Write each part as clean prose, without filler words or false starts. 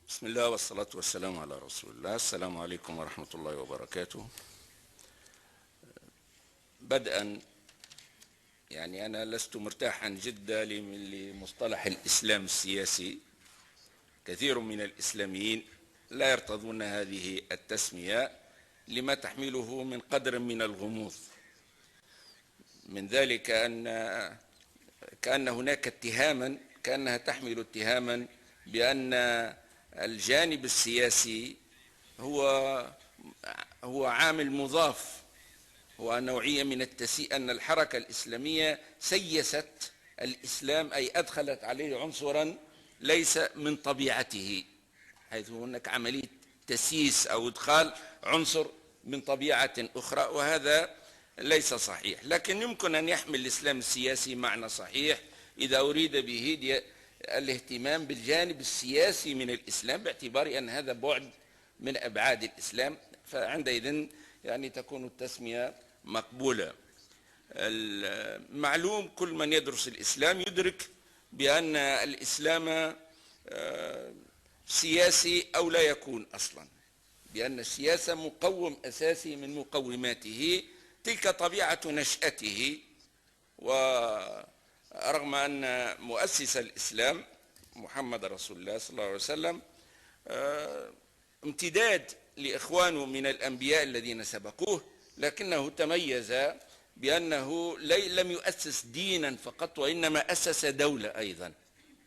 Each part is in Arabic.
بسم الله والصلاة والسلام على رسول الله. السلام عليكم ورحمة الله وبركاته. بدءا أنا لست مرتاحا جدا لمصطلح الإسلام السياسي. كثير من الإسلاميين لا يرتضون هذه التسمية لما تحمله من قدر من الغموض، من ذلك كأن هناك اتهاما، كأنها تحمل اتهاما بأن الجانب السياسي هو عامل مضاف، هو نوعية من أن الحركة الإسلامية سيست الإسلام، أي أدخلت عليه عنصرا ليس من طبيعته، حيث هناك عملية تسييس أو إدخال عنصر من طبيعة أخرى، وهذا ليس صحيح. لكن يمكن أن يحمل الإسلام السياسي معنى صحيح إذا أريد به الاهتمام بالجانب السياسي من الإسلام، باعتبار أن هذا بعد من أبعاد الإسلام، فعندئذ تكون التسمية مقبولة. المعلوم كل من يدرس الإسلام يدرك بأن الإسلام سياسي أو لا يكون أصلا، بأن السياسة مقوم أساسي من مقوماته، تلك طبيعة نشأته. ورغم أن مؤسس الإسلام محمد رسول الله صلى الله عليه وسلم امتداد لإخوانه من الأنبياء الذين سبقوه، لكنه تميز بأنه لم يؤسس دينا فقط، وإنما أسس دولة أيضا،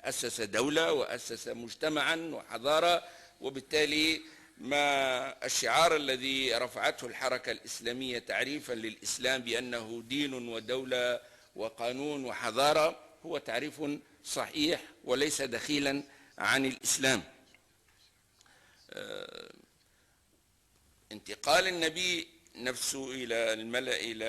أسس دولة وأسس مجتمعا وحضارة. وبالتالي ما الشعار الذي رفعته الحركة الإسلامية تعريفا للإسلام بأنه دين ودولة وقانون وحضارة هو تعريف صحيح وليس دخيلا عن الإسلام. انتقال النبي نفسه إلى الملأ، إلى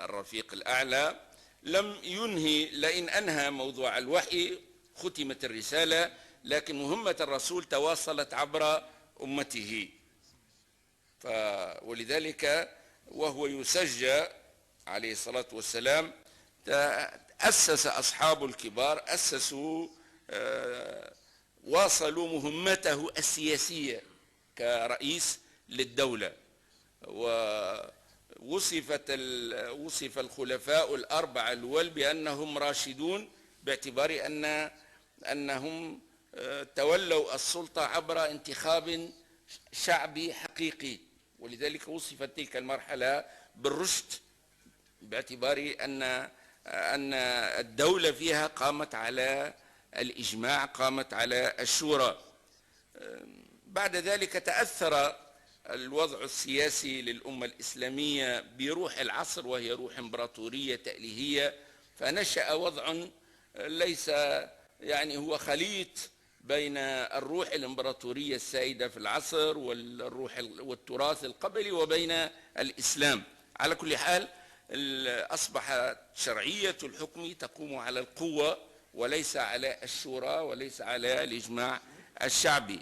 الرفيق الأعلى، لم ينهي، لئن أنهى موضوع الوحي ختمت الرسالة، لكن مهمة الرسول تواصلت عبر أمته. ولذلك وهو يسجى عليه الصلاة والسلام أسس أصحاب الكبار، أسسوا واصلوا مهمته السياسية كرئيس للدولة. وصف الخلفاء الأربعة الأول بأنهم راشدون، باعتبار أنهم تولوا السلطة عبر انتخاب شعبي حقيقي، ولذلك وصفت تلك المرحلة بالرشد، باعتبار أن الدولة فيها قامت على الإجماع، قامت على الشورى. بعد ذلك تأثر الوضع السياسي للأمة الإسلامية بروح العصر، وهي روح إمبراطورية تأليهية، فنشأ وضع ليس هو خليط بين الروح الإمبراطورية السائدة في العصر والتراث القبلي وبين الإسلام. على كل حال أصبحت شرعية الحكم تقوم على القوة وليس على الشورى وليس على الإجماع الشعبي.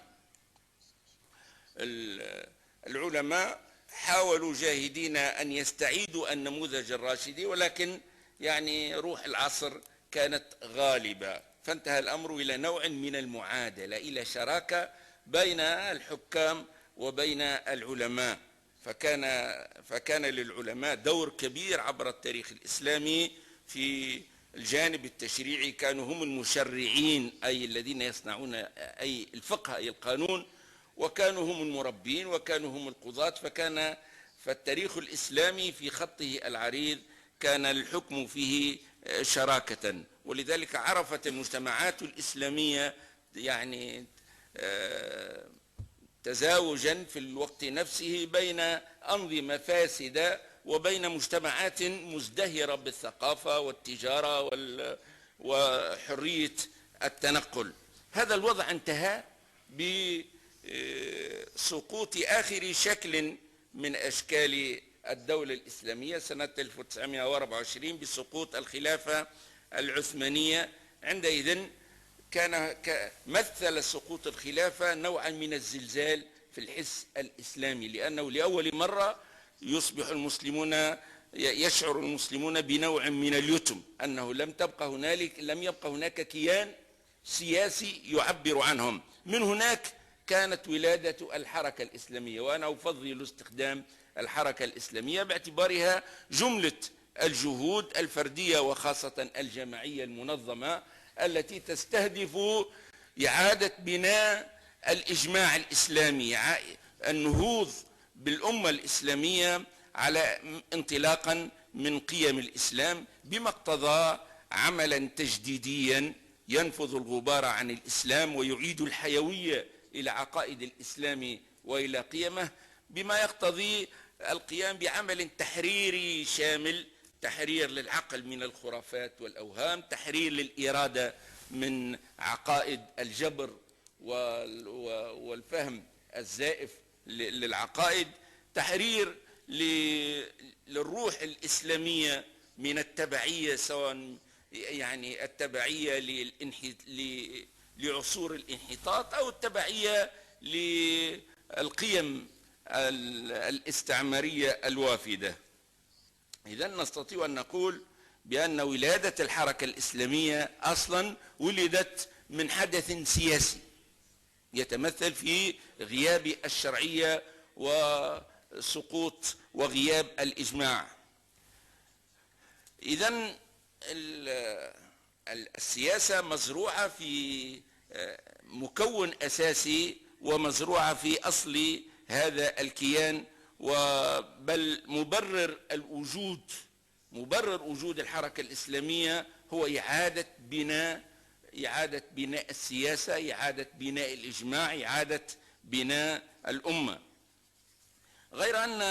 العلماء حاولوا جاهدين أن يستعيدوا النموذج الراشدي، ولكن روح العصر كانت غالبة، فانتهى الأمر إلى نوع من المعادلة، إلى شراكة بين الحكام وبين العلماء. فكان للعلماء دور كبير عبر التاريخ الإسلامي في الجانب التشريعي، كانوا هم المشرعين، أي الذين يصنعون أي الفقه أي القانون، وكانوا هم المربين، وكانوا هم القضاة. فالتاريخ الإسلامي في خطه العريض كان الحكم فيه شراكة، ولذلك عرفت المجتمعات الإسلامية تزاوجا في الوقت نفسه بين أنظمة فاسدة وبين مجتمعات مزدهرة بالثقافة والتجارة وحرية التنقل. هذا الوضع انتهى بسقوط آخر شكل من أشكال الدولة الإسلامية سنة 1924 بسقوط الخلافة العثمانية. عندئذ مثل سقوط الخلافة نوعا من الزلزال في الحس الإسلامي، لأنه لأول مرة يشعر المسلمون بنوع من اليتم، أنه لم يبقى هناك كيان سياسي يعبر عنهم. من هناك كانت ولادة الحركة الإسلامية، وأنا أفضل استخدام الحركة الإسلامية باعتبارها جملة الجهود الفردية وخاصة الجماعية المنظمة التي تستهدف إعادة بناء الإجماع الإسلامي، النهوض بالأمة الإسلامية على انطلاقا من قيم الإسلام بما اقتضى عملا تجديديا ينفض الغبار عن الإسلام ويعيد الحيوية إلى عقائد الإسلام وإلى قيمه، بما يقتضي القيام بعمل تحريري شامل، تحرير للعقل من الخرافات والأوهام، تحرير للإرادة من عقائد الجبر والفهم الزائف للعقائد، تحرير للروح الإسلامية من التبعية، سواء يعني التبعية لعصور الانحطاط أو التبعية للقيم الاستعمارية الوافدة. إذن نستطيع أن نقول بأن ولادة الحركة الإسلامية أصلا ولدت من حدث سياسي يتمثل في غياب الشرعية وسقوط وغياب الإجماع. إذن السياسة مزروعة في مكون أساسي ومزروعة في أصل هذا الكيان، بل مبرر وجود الحركة الإسلامية هو إعادة بناء السياسة، إعادة بناء الإجماع، إعادة بناء الأمة. غير أن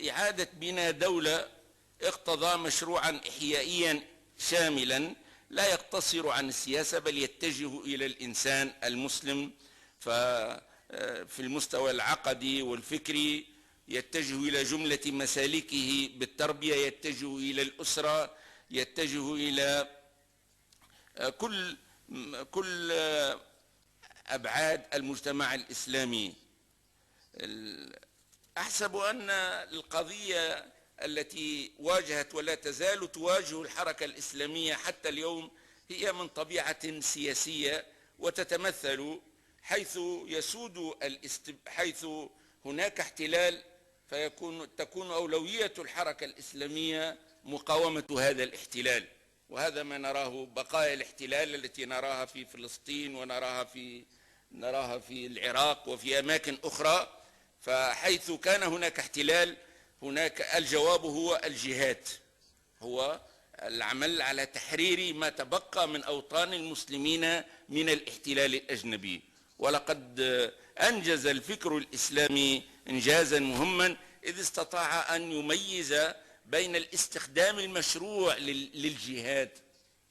إعادة بناء دولة اقتضى مشروعا إحيائيا شاملا لا يقتصر عن السياسة بل يتجه إلى الإنسان المسلم، في المستوى العقدي والفكري يتجه إلى جملة مسالكه بالتربية، يتجه إلى الأسرة، يتجه إلى كل أبعاد المجتمع الإسلامي. أحسب أن القضية التي واجهت ولا تزال تواجه الحركة الإسلامية حتى اليوم هي من طبيعة سياسية، وتتمثل حيث حيث هناك احتلال تكون أولوية الحركة الإسلامية مقاومة هذا الاحتلال، وهذا ما نراه بقايا الاحتلال التي نراها في فلسطين ونراها في العراق وفي أماكن أخرى. فحيث كان هناك احتلال هناك الجواب هو الجهاد، هو العمل على تحرير ما تبقى من أوطان المسلمين من الاحتلال الأجنبي. ولقد أنجز الفكر الإسلامي إنجازا مهما إذ استطاع أن يميز بين الاستخدام المشروع للجهاد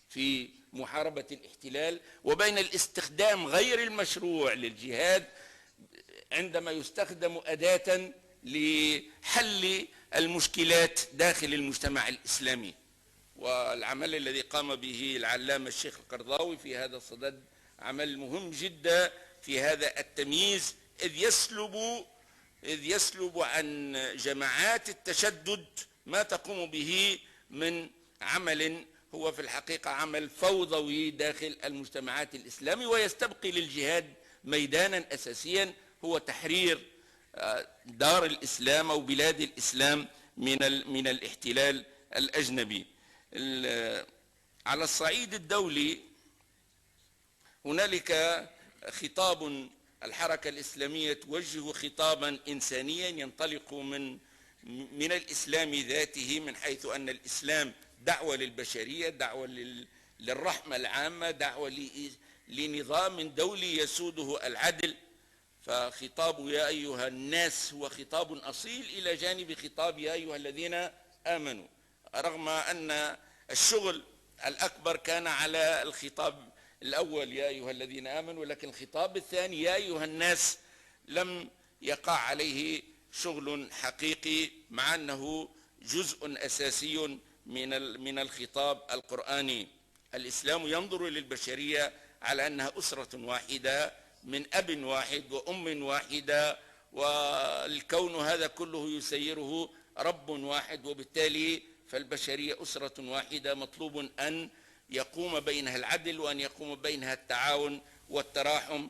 في محاربة الاحتلال وبين الاستخدام غير المشروع للجهاد عندما يستخدم أداة لحل المشكلات داخل المجتمع الإسلامي. والعمل الذي قام به العلامة الشيخ القرضاوي في هذا الصدد عمل مهم جدا في هذا التمييز، إذ يسلب عن جماعات التشدد ما تقوم به من عمل هو في الحقيقة عمل فوضوي داخل المجتمعات الإسلامي، ويستبقي للجهاد ميدانا أساسيا هو تحرير دار الإسلام أو بلاد الإسلام من الاحتلال الأجنبي. على الصعيد الدولي هنالك خطاب الحركة الإسلامية توجه خطابا إنسانيا ينطلق من الإسلام ذاته، من حيث أن الإسلام دعوة للبشرية، دعوة للرحمة العامة، دعوة لنظام دولي يسوده العدل. فخطاب يا أيها الناس هو خطاب أصيل إلى جانب خطاب يا أيها الذين آمنوا، رغم أن الشغل الأكبر كان على الخطاب الأول يا أيها الذين آمنوا، لكن الخطاب الثاني يا أيها الناس لم يقع عليه شغل حقيقي، مع أنه جزء أساسي من الخطاب القرآني. الإسلام ينظر للبشرية على أنها أسرة واحدة من أب واحد وأم واحدة، والكون هذا كله يسيره رب واحد، وبالتالي فالبشرية أسرة واحدة مطلوب أن يقوم بينها العدل وأن يقوم بينها التعاون والتراحم